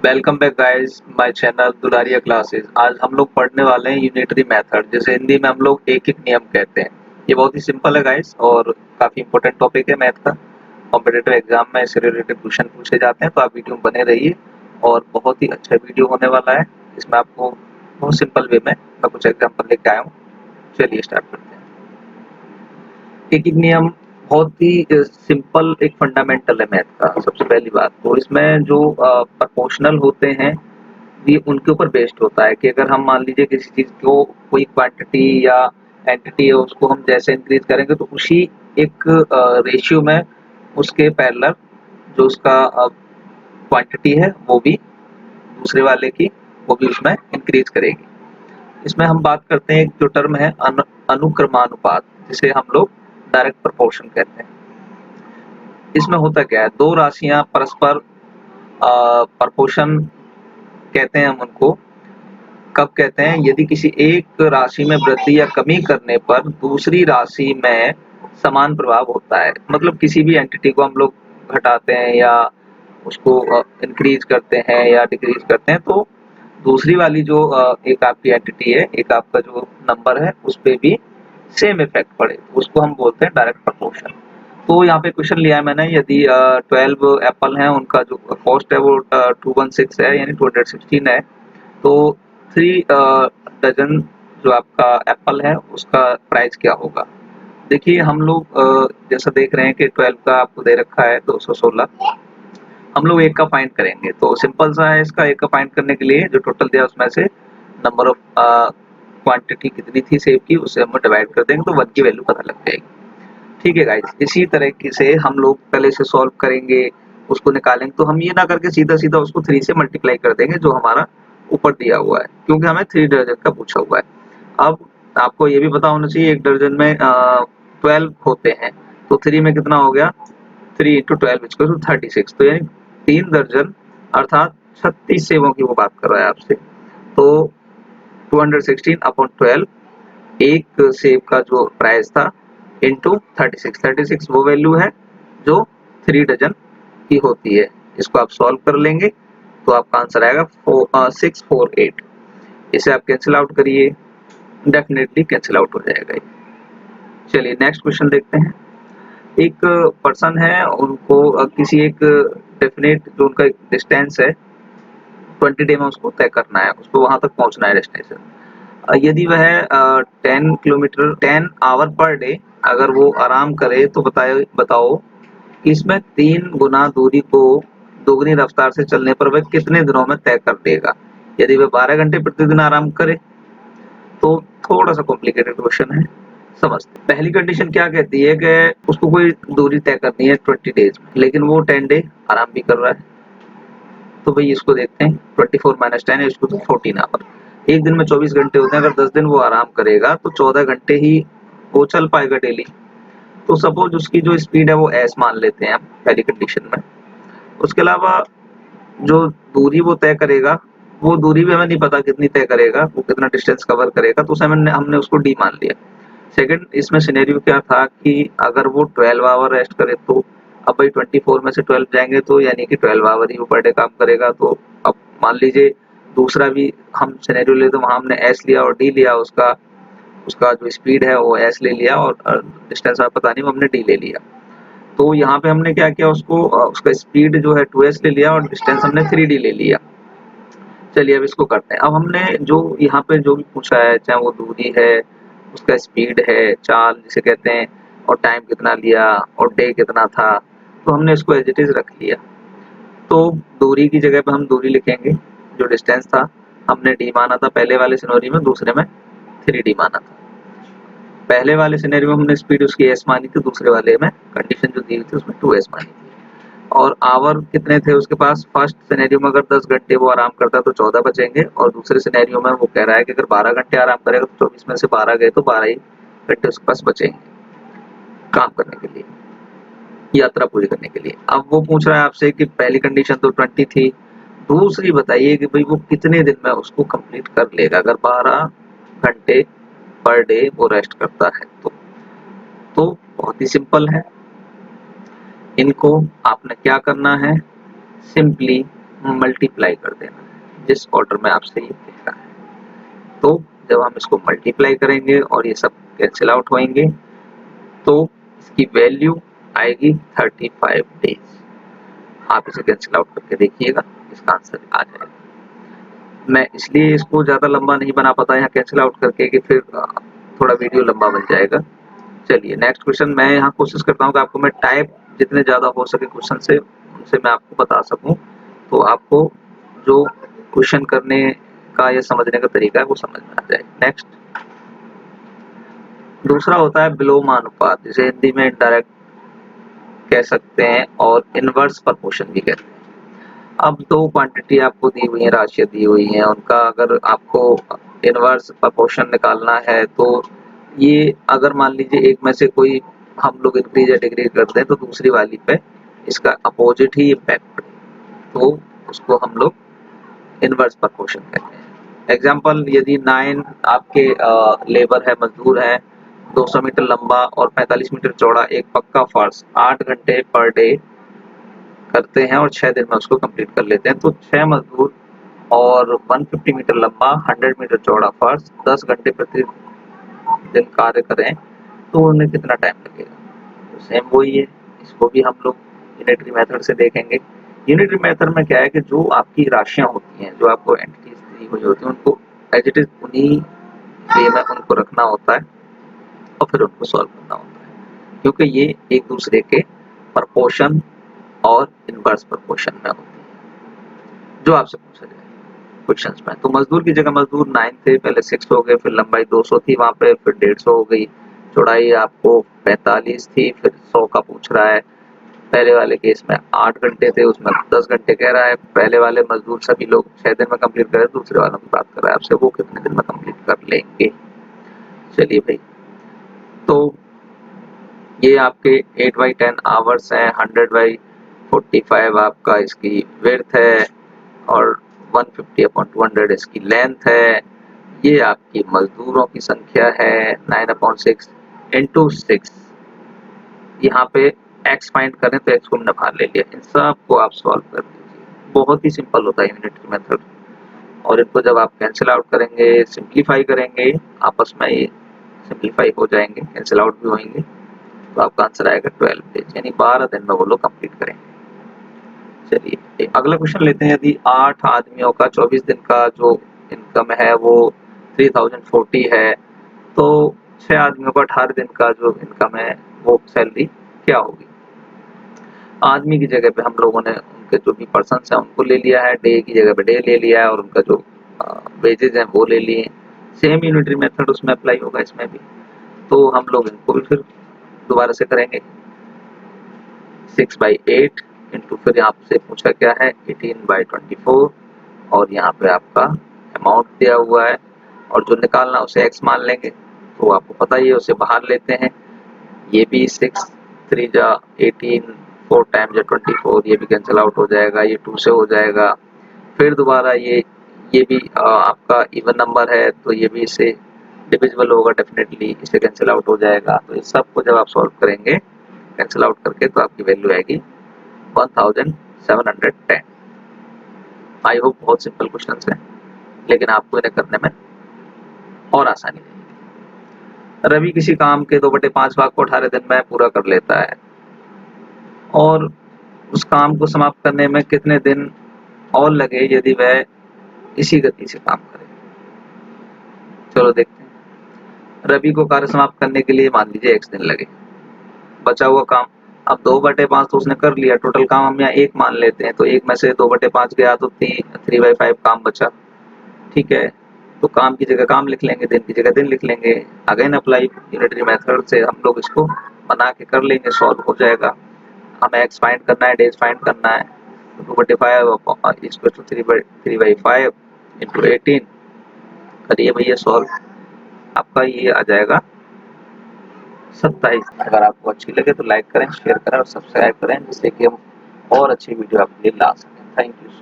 Welcome back guys my channel Dularia classes. आज हम लोग पढ़ने वाले हैं यूनिटरी मेथड, जिसे हिंदी में हम लोग एक एक नियम कहते हैं। ये बहुत ही सिंपल है गाइस और काफी इंपॉर्टेंट टॉपिक है मैथ का। कॉम्पिटिटिव एग्जाम में इससे रिलेटेड क्वेश्चन पूछे जाते हैं, तो आप वीडियो में बने रहिए और बहुत ही अच्छा वीडियो होने वाला है। इसमें आपको बहुत सिंपल वे में मैं कुछ एग्जाम्पल लेके आया हूँ। चलिए स्टार्ट करते हैं। एक एक नियम बहुत ही सिंपल एक फंडामेंटल है मैथ का। सबसे पहली बात तो इसमें जो प्रोपोर्शनल होते हैं ये उनके ऊपर बेस्ड होता है कि अगर हम मान लीजिए किसी चीज को कोई क्वांटिटी या एंटिटी है उसको हम जैसे इंक्रीज करेंगे तो उसी एक रेशियो में उसके पैरेलल जो उसका क्वांटिटी है वो भी दूसरे वाले की वो भी उसमें इंक्रीज करेगी। इसमें हम बात करते हैं एक जो टर्म है अनुक्रमानुपात, जिसे हम लोग डायरेक्ट प्रोपोर्शन कहते हैं। इसमें होता क्या है, दो राशियां परस्पर प्रोपोर्शन कहते हैं हम उनको। कब कहते हैं, यदि किसी एक राशि में वृद्धि या कमी करने पर दूसरी राशि में समान प्रभाव होता है। मतलब किसी भी एंटिटी को हम लोग घटाते हैं या उसको इंक्रीज करते हैं या डिक्रीज करते हैं तो दूसरी वाली जो एक आपकी एंटिटी है, एक आपका जो नंबर है उस पे भी सेम इफेक्ट पड़े, उसको हम बोलते हैं डायरेक्ट प्रोपोर्शन। तो यहाँ पे क्वेश्चन लिया है मैंने, यदि 12 एप्पल हैं, उनका जो कॉस्ट है वो 216 है यानी 216 है, तो 3 डजन जो आपका एप्पल है उसका प्राइस क्या होगा। देखिए हम लोग जैसा देख रहे हैं कि 12 का आपको दे रखा है 216, हम लोग एक का फाइंड करेंगे। तो सिंपल सा है, इसका एक का फाइंड करने के लिए जो टोटल दिया उसमें से नंबर ऑफ क्वांटिटी कितनी थी सेब की उससे हम डिवाइड कर देंगे तो 1 की वैल्यू पता लग जाएगी। ठीक है गाइस, इसी तरीके से हम लोग पहले से सॉल्व करेंगे, उसको निकालेंगे। तो हम ये ना करके सीधा सीधा उसको 3 से मल्टीप्लाई कर देंगे जो हमारा ऊपर दिया हुआ है, क्योंकि हमें 3 दर्जन का पूछा हुआ है। अब आपको ये भी पता होना चाहिए एक दर्जन में 12 होते हैं, तो 3 में कितना हो गया, 3 इंटू 12 इक्वल टू 36। तो यानी 3 दर्जन अर्थात 36 सेबों की वो बात कर रहा है आपसे। तो 216 अपॉन 12 एक सेब का जो प्राइस था इंटू 36 वो वैल्यू है जो 3 डजन की होती है। इसको आप सॉल्व कर लेंगे तो आपका आंसर आएगा 648। इसे आप कैंसिल आउट करिए, डेफिनेटली कैंसिल आउट हो जाएगा। चलिए नेक्स्ट क्वेश्चन देखते हैं। एक पर्सन है, उनको किसी एक डेफिनेट जो उनका डिस्टेंस है 20 डे में उसको तय करना है, उसको वहां तक पहुंचना है डेस्टिनेशन। यदि वह 10 किलोमीटर 10 आवर पर डे अगर वो आराम करे तो बताओ कि इसमें 3 गुना दूरी को दोगुनी रफ्तार से चलने पर वह कितने दिनों में तय कर देगा। यदि वह 12 घंटे प्रतिदिन आराम करे तो थोड़ा सा कॉम्प्लिकेटेड क्वेश्चन है, समझते। पहली कंडीशन क्या कहती है कि उसको कोई दूरी तय करनी है 20 डेज में, लेकिन वो 10 डे आराम भी कर रहा है। तो भाई इसको देखते हैं, 24 माइनस 10 है, इसको तो 14 आवर। एक दिन में 24 घंटे होते हैं, अगर 10 दिन वो आराम करेगा तो 14 घंटे ही वो चल पाएगा डेली। तो सपोज उसकी जो स्पीड है वो एस मान लेते हैं हम पहली कंडीशन में। उसके अलावा जो दूरी वो तय करेगा वो दूरी भी हमें नहीं पता कितनी तय करेगा, वो कितना डिस्टेंस कवर करेगा, तो उसे हमने उसको डी मान लिया। सेकंड इसमें सिनेरियो क्या था कि अगर वो 12 आवर रेस्ट करे तो अब भाई 24 में से 12 जाएंगे तो यानी कि 12 आवर ही वो पर डे काम करेगा। तो अब मान लीजिए दूसरा भी हम सिनेरियो ले तो वहां हमने एस लिया और डी लिया, उसका उसका जो स्पीड है वो एस ले लिया और डिस्टेंस हमें पता नहीं, वो हमने डी ले लिया। तो यहाँ पे हमने क्या किया, उसको उसका स्पीड जो है 2s ले लिया और डिस्टेंस हमने 3d ले लिया। चलिए अब इसको करते हैं। अब हमने जो यहाँ पे जो भी पूछा है, चाहे वो दूरी है, उसका स्पीड है, चाल जिसे कहते हैं, और टाइम कितना लिया और डे कितना था, तो हमने इसको एज इट इज रख लिया। तो दूरी की जगह पे हम दूरी लिखेंगे, जो डिस्टेंस था हमने डी माना था पहले वाले सिनेरियो में, दूसरे में 3d माना था। पहले वाले सिनेरियो में हमने स्पीड उसकी एस मानी थी, दूसरे वाले में कंडीशन जो दी हुई थी उसमें 2s मानी थी। और आवर कितने थे उसके पास, फर्स्ट सिनेरियो में अगर 10 घंटे वो आराम करता है तो 14 बचेंगे, और दूसरे सिनेरियो में वो कह रहा है कि अगर 12 घंटे आराम करेगा तो 24 में से 12 गए तो 12 ही घंटे उसके पास बचेंगे काम करने के लिए, यात्रा पूरी करने के लिए। अब वो पूछ रहा है आपसे कि पहली कंडीशन तो 20 थी, दूसरी बताइए कि भाई वो कितने दिन में उसको कंप्लीट कर लेगा अगर 12 घंटे पर डे वो रेस्ट करता है। तो बहुत ही सिंपल है, इनको आपने क्या करना है, सिंपली मल्टीप्लाई कर देना जिस ऑर्डर में आपसे ये कह रहा है। तो जब हम इसको मल्टीप्लाई करेंगे और ये सब कैंसिल आउट होंगे तो इसकी वैल्यू आएगी 35 डेज। आप इसे कैंसिल आउट करके देखिएगा, इसका आंसर आ जाएगा। मैं इसलिए इसको ज़्यादा लंबा नहीं बना पाता यहाँ कैंसिल आउट करके कि फिर थोड़ा वीडियो लंबा बन जाएगा। चलिए नेक्स्ट क्वेश्चन। मैं यहाँ कोशिश करता हूँ कि आपको मैं टाइप जितने ज़्यादा हो सके क्वेश्चन से उनसे मैं आपको बता सकूँ, तो आपको जो क्वेश्चन करने का या समझने का तरीका है वो समझ में आ जाए। नेक्स्ट दूसरा होता है विलोमानुपात, जिसे हिंदी में इनडायरेक्ट कह सकते हैं और इनवर्स प्रपोर्शन भी कहते हैं। अब दो क्वांटिटी आपको दी हुई है, राशियां दी हुई हैं, उनका अगर आपको इनवर्स प्रपोर्शन निकालना है तो ये अगर मान लीजिए एक में से कोई हम लोग इंक्रीज या डिक्रीज करते हैं तो दूसरी वाली पे इसका अपोजिट ही इम्पैक्ट पड़े, तो उसको हम लोग इनवर्स प्रपोर्शन कहते हैं। एग्जाम्पल, यदि 9 आपके लेबर है, मजदूर है, 200 मीटर लंबा और 45 मीटर चौड़ा एक पक्का फर्श 8 घंटे पर डे करते हैं और 6 दिन में उसको कंप्लीट कर लेते हैं, तो 6 मजदूर और 150 मीटर लंबा 100 मीटर चौड़ा फर्श 10 घंटे प्रति दिन कार्य करें तो उन्हें कितना टाइम लगेगा। तो सेम वही है, इसको भी हम लोग यूनिटरी मेथड से देखेंगे। यूनिटरी मेथड में क्या है कि जो आपकी राशियां होती हैं, जो आपको एंटिटीज दी हुई होती हैं, उनको एज इट इज उन्हीं वे में उनको रखना होता है और फिर उनको सॉल्व करना होता है, क्योंकि ये एक दूसरे के प्रपोर्शन और इनवर्स प्रपोर्शन में होती है जो आपसे पूछा जाए क्वेश्चंस में। तो मजदूर की जगह मजदूर 9 थे, पहले 6 हो गए, फिर लंबाई 200 थी वहां पे, फिर 150 हो गई, चौड़ाई आपको 45 थी, फिर 100 का पूछ रहा है। पहले वाले केस में 8 घंटे थे, उसमें 10 घंटे कह रहा है। पहले वाले मजदूर सभी लोग 6 दिन में कंप्लीट करे, दूसरे वालों की बात कर रहा है आपसे, वो कितने दिन में कंप्लीट कर लेंगे। चलिए भाई, तो ये आपके 8/10 आवर्स हैं, 100/45 आपका इसकी विड्थ है और 150/200 इसकी लेंथ है। ये आपकी मजदूरों की संख्या है 9/6 इंटू 6। यहाँ पे x फाइंड करें तो x को हमने बाहर ले लिया। इन सब को आप सॉल्व कर दीजिए, बहुत ही सिंपल होता है यूनिटरी मेथड। और इनको जब आप कैंसिल आउट करेंगे, सिंप्लीफाई करेंगे, आपस में ये सिंप्लीफाई हो जाएंगे, कैंसिल आउट भी होंगे, तो आपका आंसर आएगा 12 डेज, यानी 12 दिन में वो लोग कंप्लीट करेंगे। चलिए अगला क्वेश्चन लेते हैं। यदि 8 आदमियों का 24 दिन का जो इनकम है वो 3040 है, तो 6 आदमियों का 18 दिन का जो इनकम है वो सैलरी क्या होगी। आदमी की जगह पे हम लोगों ने उनके जो भी पर्सन है उनको ले लिया है, डे की जगह पे डे ले लिया है और उनका जो वेजेज है वो ले लिए। सेम यूनिटरी मेथड उसमें अप्लाई होगा इसमें भी, तो हम लोग इनको भी फिर दोबारा से करेंगे। 6/8 इंटू, फिर यहाँ से पूछा क्या है 18/24 और यहाँ पे आपका अमाउंट दिया हुआ है और जो निकालना उसे x मान लेंगे, तो आपको पता ही है उसे बाहर लेते हैं। ये भी 6 3 जा 18, 4 टाइम या 24, ये भी कैंसिल आउट हो जाएगा, ये 2 से हो जाएगा। फिर दोबारा ये भी आपका इवन नंबर है तो ये भी इससे डिविजिबल होगा डेफिनेटली, इसे कैंसिल आउट हो जाएगा। तो इस सब को जब आप सॉल्व करेंगे कैंसिल आउट करके तो आपकी वैल्यू आएगी 1710। आई होप बहुत सिंपल क्वेश्चन है, लेकिन आपको इन्हें करने में और आसानी है। रवि किसी काम के 2/5 भाग को 18 दिन में पूरा कर लेता है और उस काम को समाप्त करने में कितने दिन और लगे यदि वह इसी गति से काम करे। चलो देखते हैं। रवि को कार्य समाप्त करने के लिए मान लीजिए x दिन लगे, बचा हुआ काम, अब 2/5 तो उसने कर लिया, टोटल काम हम यहाँ 1 मान लेते हैं, तो 1 में से 2/5 गया तो 3/5 काम बचा। ठीक है, तो काम की जगह काम लिख लेंगे, दिन की जगह दिन लिख लेंगे। अगेन अप्लाई यूनिटरी मेथड से हम लोग इसको बना के कर लेंगे, सॉल्व हो जाएगा। हमें एक्स फाइंड करना है, डेज फाइंड करना है, तो 2/5 इज टू 3/5 इंटू 18 करिए भैया सॉल्व, आपका ये आ जाएगा 27। अगर आपको अच्छी लगे तो लाइक करें, शेयर करें और सब्सक्राइब करें, जिससे कि हम और अच्छी वीडियो आपके लिए ला सकें। Thank you so much.